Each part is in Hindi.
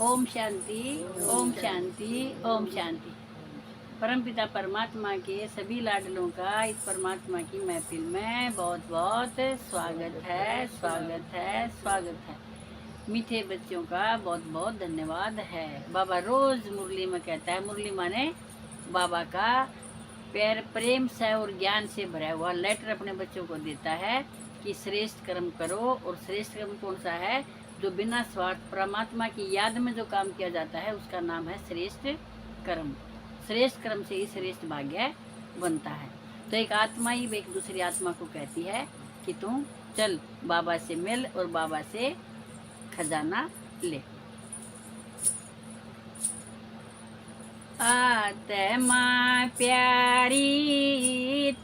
ओम शांति, ओम शांति, ओम शांति। परमपिता परमात्मा के सभी लाडलों का इस परमात्मा की महफिल में बहुत बहुत स्वागत है, स्वागत है, स्वागत है। मीठे बच्चों का बहुत बहुत धन्यवाद है। बाबा रोज मुरली में कहता है, मुरली माने बाबा का प्रेम से और ज्ञान से भरा हुआ लेटर अपने बच्चों को देता है कि श्रेष्ठ कर्म करो। और श्रेष्ठ कर्म कौन सा है? जो बिना स्वार्थ परमात्मा की याद में जो काम किया जाता है उसका नाम है श्रेष्ठ कर्म। श्रेष्ठ कर्म से ही श्रेष्ठ भाग्य बनता है। तो एक आत्मा ही एक दूसरी आत्मा को कहती है कि तू चल बाबा से मिल और बाबा से खजाना ले। आत्मा प्यारी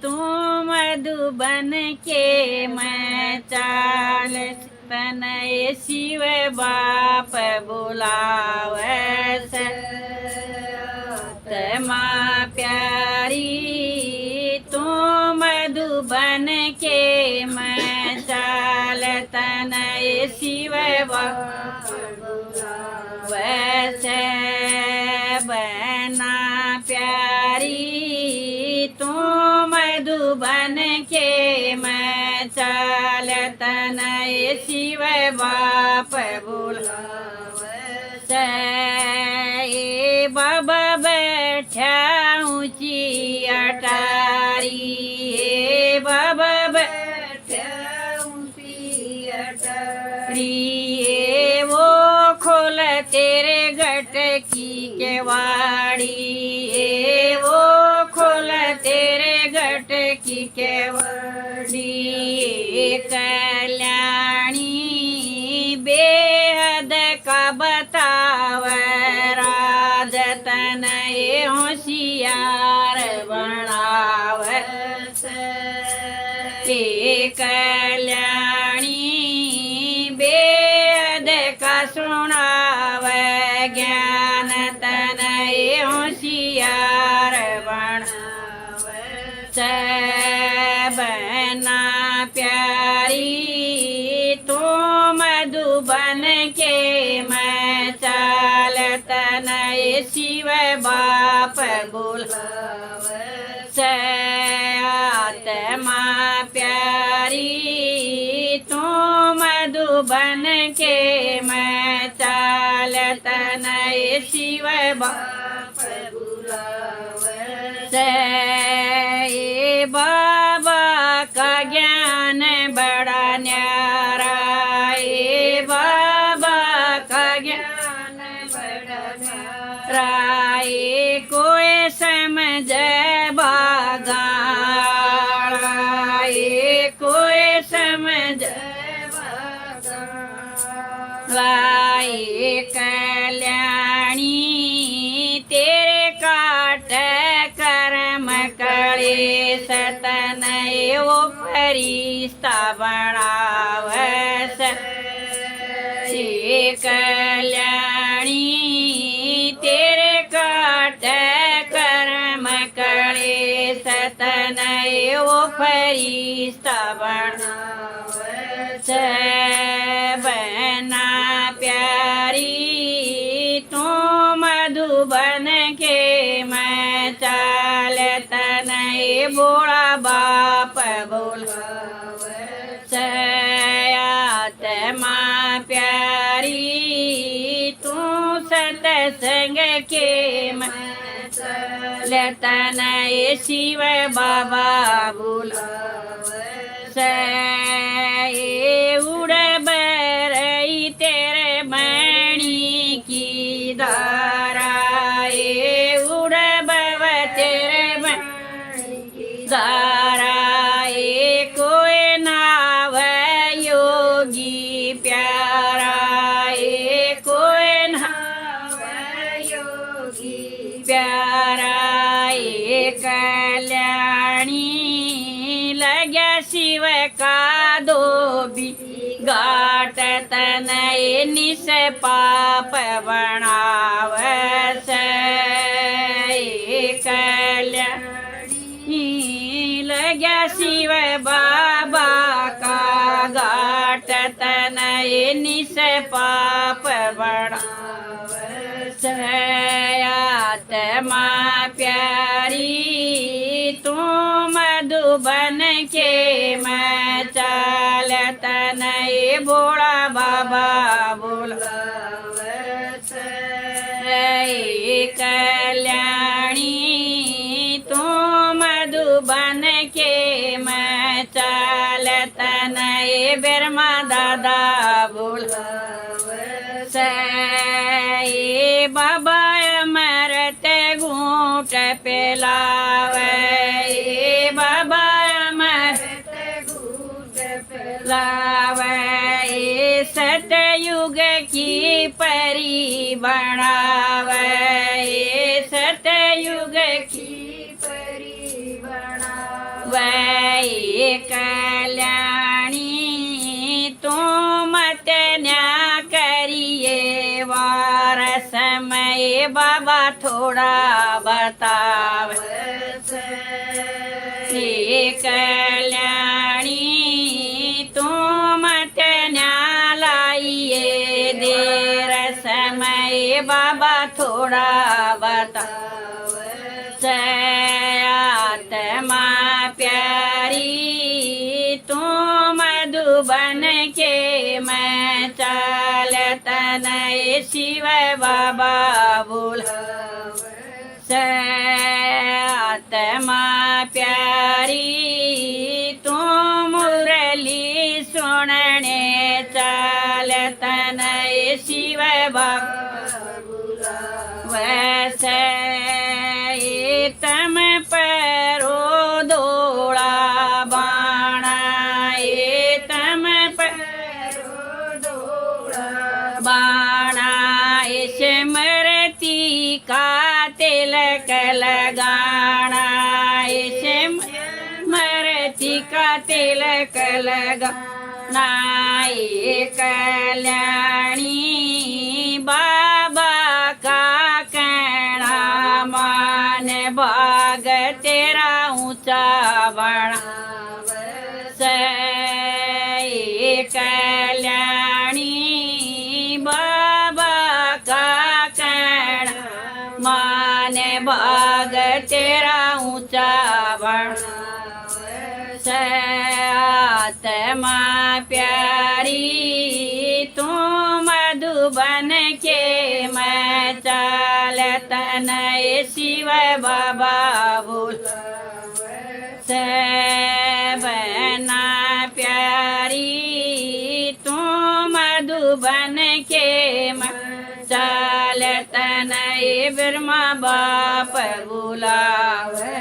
तू मधुबन के मैं चाल तनय शिव बाप बुलावे। आत्मा प्यारी तू मधुबन के मैं चाल तनय शिव बाप वैसे बना प्यारी तू मधुबन के मैं चाल तनय शिव बाप बुलावे। बाबा बैठा ऊंची अटारी, बाबा बैठा ऊंची अटारी, वो खोल तेरे गट की केवाड़ी, वो खोल तेरे गट की केवाड़ी। कल्याणी बेहद का बताव राज तनय होशियार बनाव। कल्याणी बेहद का सुनाव ज्ञान तनय होशियार बनाव। बना प्यारी तू मधुबन के मैं चाल तनय शिव बाप बुलावे। आत्मा प्यारी तू मधुबन के मैं चाल तनय शिव बाप बुलावे। बाबा का ज्ञान बड़ा न्यारा, बाबा का ज्ञान बड़ा न्यारा, कोई समझ बागा, कोई समझ बागा। कल्याणी तेरे काट कर्म कले सतनय वो फरिश्ता बनावस। कल्याणी तेरे काट कर्म कले सतनय वो फरिश्ता बनावस। बना प्यारी तू मधुबन के मैं चाल तनय बोला बाप बुलावे। आत्मा प्यारी तू सतसंग के मैं चाल तनय शिव बाबा बुलावे। उड़ बरई तेरे मणि की धारा, उड़ बव तेरे मणि की धारा, कोई नाव योगी प्यारा, कोई नाव योगी प्यारा। कल्याणी लग्या शिव का धोबी घाट तनय निस पाप बनावस। कल्याणी लग्या शिव बाबा का घाट तनय निस पाप बनावस। आत्मा प्यारी तू मधुबन के मैं चालत नहीं भोला बाबा बोला कल्याणी तू मधुबन के मैं चालत नहीं बिरमा दादा बोला बाबा अमृत घूट पिलावे बाबा अमृत घूट पिलावे सतयुग की परी बनावे सतयुग की परी बनावे कल्याणी तुम न्या करिए वार समय बाबा थोड़ा बताव कल्याणी तुम न्या लाइए देर समय बाबा थोड़ा बताव आत्मा प्यारी तुम मधुबन के मैं चालत नहीं शिव बाबा बोला आत्मा प्यारी तू मुरली सुनने चालत नहीं शिव बाबा वैसे तम परो दौड़ा बाणा तम परो दौड़ा बाणा स्मृति का तिलक लगाना स्मृति का तिलक लगाना कल्याणी बाबा का कहना मान भाग तेरा ऊंचा बना कल्याणी बाबा का कहना मान भाग तेरा ऊंचा बना आत्मा प्यारी तू मधुबन के मैं चालत नहीं शिव बाबा बोला बना प्यारी तू मधुबन के मैं चालत नहीं ब्रह्मा बाप बुलावे